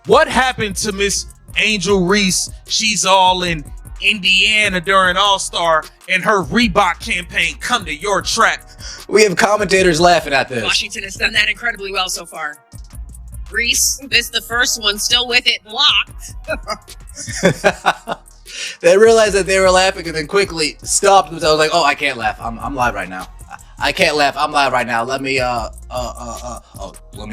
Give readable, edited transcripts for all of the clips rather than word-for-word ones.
What happened to Miss Angel Reese? She's all in Indiana during All-Star, and her Reebok campaign come to your track. We have commentators laughing at this. Washington has done that incredibly well so far. Reese missed the first one, still with it locked. They realized that they were laughing and then quickly stopped themselves like, oh, I can't laugh. I'm live right now. I can't laugh. I'm live right now. Let me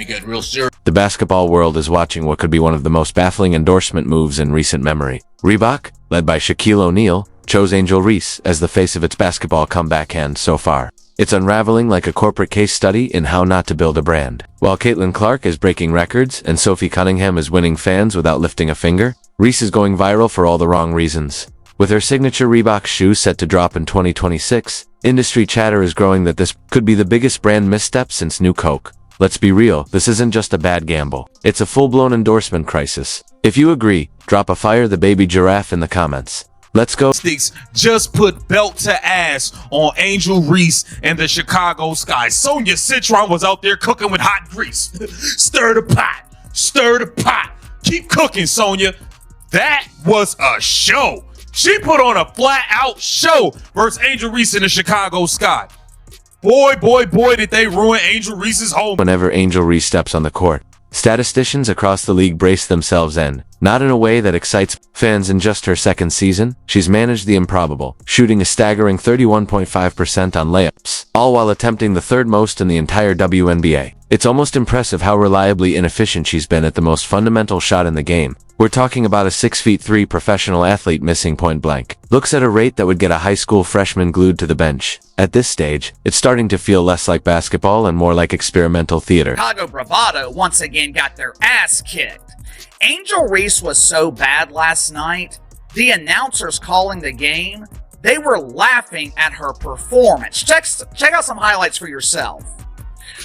get real serious. The basketball world is watching what could be one of the most baffling endorsement moves in recent memory. Reebok, led by Shaquille O'Neal, chose Angel Reese as the face of its basketball comeback hand so far. It's unraveling like a corporate case study in how not to build a brand. While Caitlin Clark is breaking records and Sophie Cunningham is winning fans without lifting a finger, Reese is going viral for all the wrong reasons. With her signature Reebok shoe set to drop in 2026, industry chatter is growing that this could be the biggest brand misstep since New Coke. Let's be real, this isn't just a bad gamble. It's a full-blown endorsement crisis. If you agree, drop a fire the baby giraffe in the comments. Let's go. Just put belt to ass on Angel Reese and the Chicago Sky. Sonia Citron was out there cooking with hot grease. Stir the pot. Stir the pot. Keep cooking, Sonia. That was a show. She put on a flat-out show versus Angel Reese in the Chicago Sky. Boy, did they ruin Angel Reese's home. Whenever Angel Reese steps on the court, statisticians across the league brace themselves in. Not in a way that excites fans. In just her second season, she's managed the improbable, shooting a staggering 31.5% on layups, all while attempting the third most in the entire WNBA. It's almost impressive how reliably inefficient she's been at the most fundamental shot in the game. We're talking about a 6'3" professional athlete missing point blank. Looks at a rate that would get a high school freshman glued to the bench. At this stage, it's starting to feel less like basketball and more like experimental theater. Chicago Bravado once again got their ass kicked. Angel Reese was so bad last night, the announcers calling the game, they were laughing at her performance. Check out some highlights for yourself.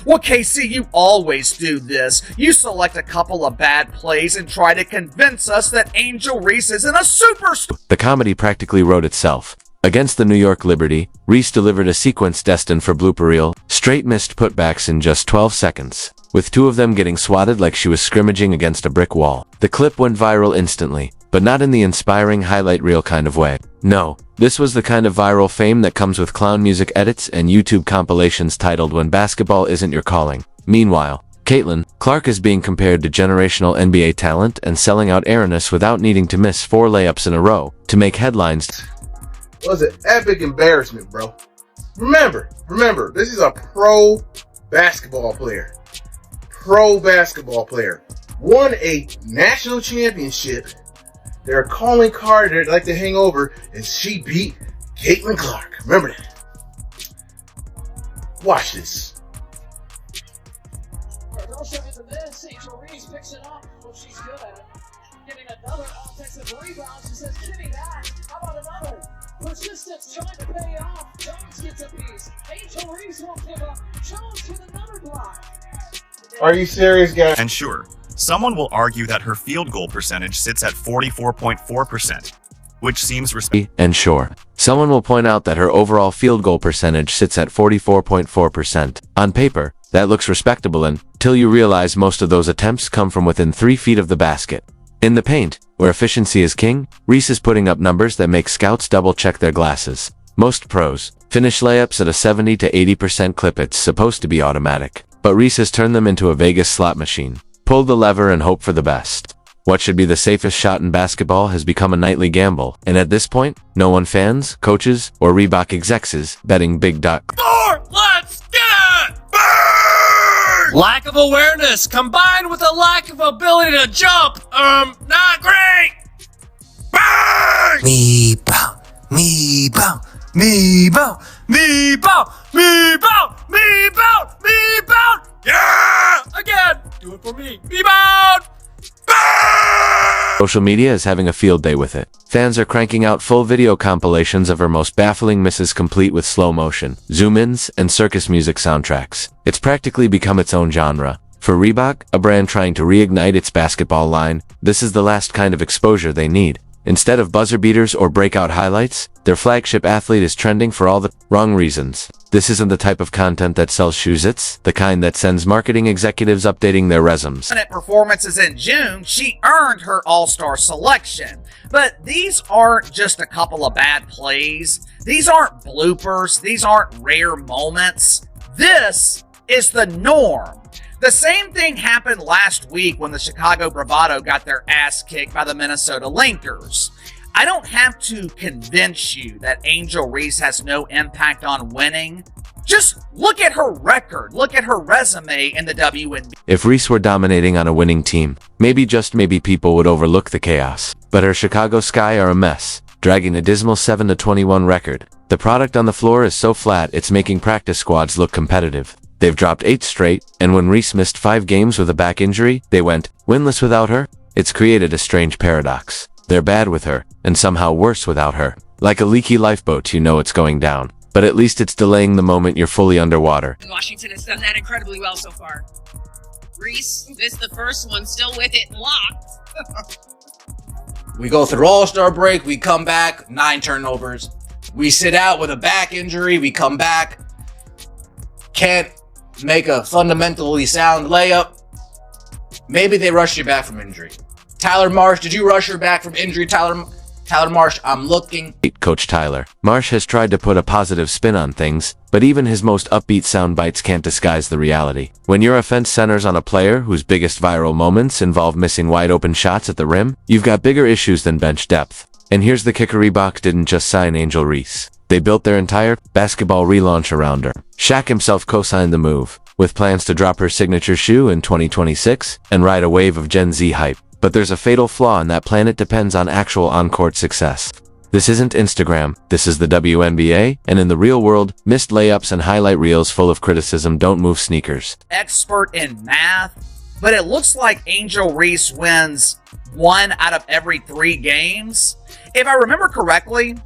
Well, KC, you always do this. You select a couple of bad plays and try to convince us that Angel Reese isn't a superstar. The comedy practically wrote itself. Against the New York Liberty, Reese delivered a sequence destined for blooper reel, straight missed putbacks in just 12 seconds, with two of them getting swatted like she was scrimmaging against a brick wall. The clip went viral instantly, but not in the inspiring highlight reel kind of way. No, this was the kind of viral fame that comes with clown music edits and YouTube compilations titled "When Basketball Isn't Your Calling." Meanwhile, Caitlin Clark is being compared to generational NBA talent and selling out airness without needing to miss 4 layups in a row to make headlines. It was an epic embarrassment, bro. Remember, this is a pro basketball player. Won a national championship. They're calling card they'd like to hang over, and she beat Caitlin Clark. Remember that. Watch this. Angel Reese picks it up. Well, she's good at it. Getting another offensive rebound. She says, "Give me that. How about another?" Persistence trying to pay off. Jones gets a piece. Angel Reese won't give up. Jones with another block. Are you serious, guys? And sure, someone will argue that her field goal percentage sits at 44.4%, which seems respectable. And sure, someone will point out that her overall field goal percentage sits at 44.4%. On paper, that looks respectable until you realize most of those attempts come from within 3 feet of the basket. In the paint, where efficiency is king, Reese is putting up numbers that make scouts double-check their glasses. Most pros finish layups at a 70 to 80% clip. It's supposed to be automatic, but Reese has turned them into a Vegas slot machine. Pull the lever and hope for the best. What should be the safest shot in basketball has become a nightly gamble, and at this point, no one fans, coaches, or Reebok execs is betting big duck. Let's get it! Burn! Lack of awareness combined with a lack of ability to jump. Not great. Burn! Me bow, me bow, me bow, me bow, me bow, me bow, me bow. Yeah! Again, do it for me. Rebound! Social media is having a field day with it. Fans are cranking out full video compilations of her most baffling misses, complete with slow motion, zoom-ins, and circus music soundtracks. It's practically become its own genre. For Reebok, a brand trying to reignite its basketball line, this is the last kind of exposure they need. Instead of buzzer beaters or breakout highlights, their flagship athlete is trending for all the wrong reasons. This isn't the type of content that sells shoes, it's the kind that sends marketing executives updating their resumes. At performances in June, she earned her All-Star selection. But these aren't just a couple of bad plays. These aren't bloopers. These aren't rare moments. This is the norm. The same thing happened last week when the Chicago Bravado got their ass kicked by the Minnesota Lakers. I don't have to convince you that Angel Reese has no impact on winning. Just look at her record. Look at her resume in the WNBA. If Reese were dominating on a winning team, maybe just maybe people would overlook the chaos. But her Chicago Sky are a mess, dragging a dismal 7-21 record. The product on the floor is so flat it's making practice squads look competitive. They've dropped 8 straight, and when Reese missed 5 games with a back injury, they went winless without her. It's created a strange paradox. They're bad with her, and somehow worse without her. Like a leaky lifeboat, you know it's going down. But at least it's delaying the moment you're fully underwater. Washington has done that incredibly well so far. Reese missed the first one, still with it, locked. We go through All-Star break, we come back, 9 turnovers. We sit out with a back injury, we come back, can't make a fundamentally sound layup. Maybe they rush you back from injury. Tyler Marsh, did you rush her back from injury, Tyler Marsh? I'm looking. Coach Tyler Marsh has tried to put a positive spin on things, but even his most upbeat sound bites can't disguise the reality. When your offense centers on a player whose biggest viral moments involve missing wide-open shots at the rim, you've got bigger issues than bench depth. And here's the kicker: Reebok didn't just sign Angel Reese. They built their entire basketball relaunch around her. Shaq himself co-signed the move, with plans to drop her signature shoe in 2026 and ride a wave of Gen Z hype. But there's a fatal flaw in that plan: it depends on actual on-court success. This isn't Instagram, this is the WNBA, and in the real world, missed layups and highlight reels full of criticism don't move sneakers. Expert in math, but it looks like Angel Reese wins 1 out of every 3 games. If I remember correctly,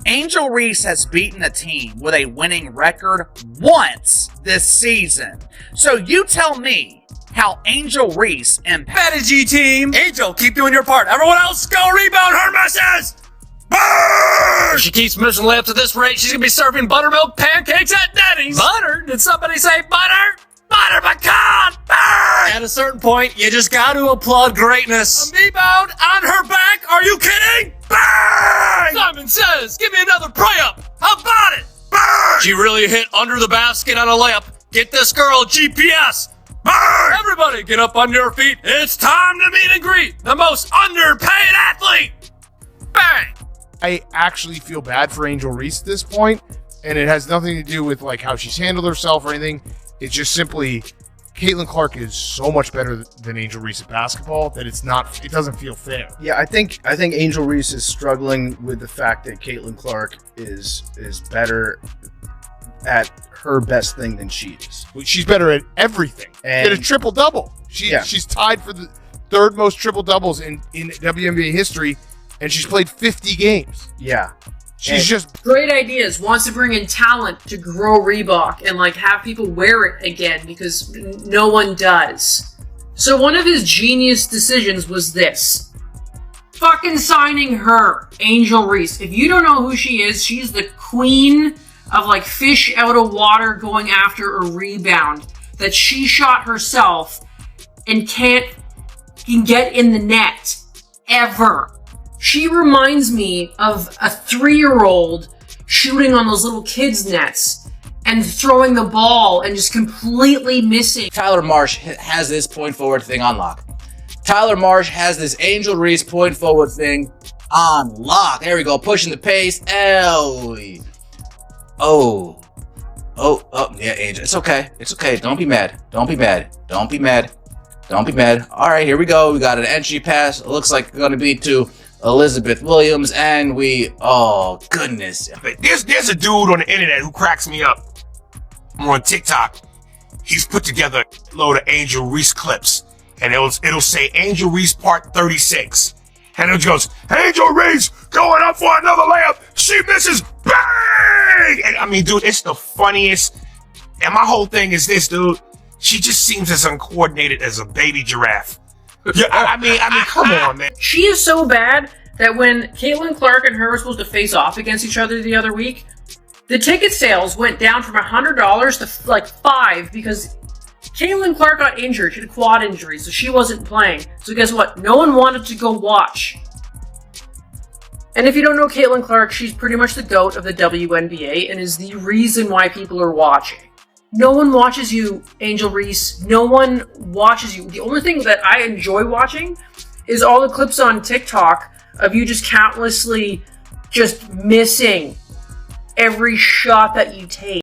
Angel Reese has beaten a team with a winning record once this season. So you tell me how Angel Reese impacted G team. Angel, keep doing your part. Everyone else, go rebound her misses. If she keeps missing layups at this rate, she's gonna be serving buttermilk pancakes at Denny's. Butter? Did somebody say butter? Butter pecan! Burn! At a certain point, you just got to applaud greatness. A rebound on her back? Are you kidding? Burn! Simon says, give me another pray-up. How about it? Burn! She really hit under the basket on a layup. Get this girl GPS. Burn! Everybody get up on your feet. It's time to meet and greet the most underpaid athlete. Bang! I actually feel bad for Angel Reese at this point, and it has nothing to do with like how she's handled herself or anything. It's just simply Caitlin Clark is so much better than Angel Reese at basketball that it doesn't feel fair. Yeah, I think Angel Reese is struggling with the fact that Caitlin Clark is better at her best thing than she is. She's better at everything. And she had a triple-double. She's tied for the 3rd most triple-doubles in WNBA history, and she's played 50 games. Yeah. She's just great ideas. Wants to bring in talent to grow Reebok and like have people wear it again because no one does. So one of his genius decisions was this. Fucking signing her, Angel Reese. If you don't know who she is, she's the queen of like fish out of water going after a rebound that she shot herself and can get in the net ever. She reminds me of a 3-year-old shooting on those little kids' nets and throwing the ball and just completely missing. Tyler Marsh has this point forward thing on lock. Tyler Marsh has this Angel Reese point forward thing on lock. There we go, pushing the pace. Oh, yeah, Angel. It's okay. Don't be mad. Don't be mad. All right, here we go. We got an entry pass. It looks like it's going to be to Elizabeth Williams, and oh goodness. There's a dude on the internet who cracks me up. I'm on TikTok. He's put together a load of Angel Reese clips, and it'll say Angel Reese part 36. And it goes, Angel Reese going up for another layup. She misses. Bang! And I mean, dude, it's the funniest. And my whole thing is this, dude. She just seems as uncoordinated as a baby giraffe. Yeah, I mean, come on, man. She is so bad that when Caitlin Clark and her were supposed to face off against each other the other week, the ticket sales went down from $100 to like $5 because Caitlin Clark got injured. She had a quad injury, so she wasn't playing. So guess what? No one wanted to go watch. And if you don't know Caitlin Clark, she's pretty much the GOAT of the WNBA and is the reason why people are watching. No one watches you, Angel Reese. No one watches you. The only thing that I enjoy watching is all the clips on TikTok of you just countlessly just missing every shot that you take.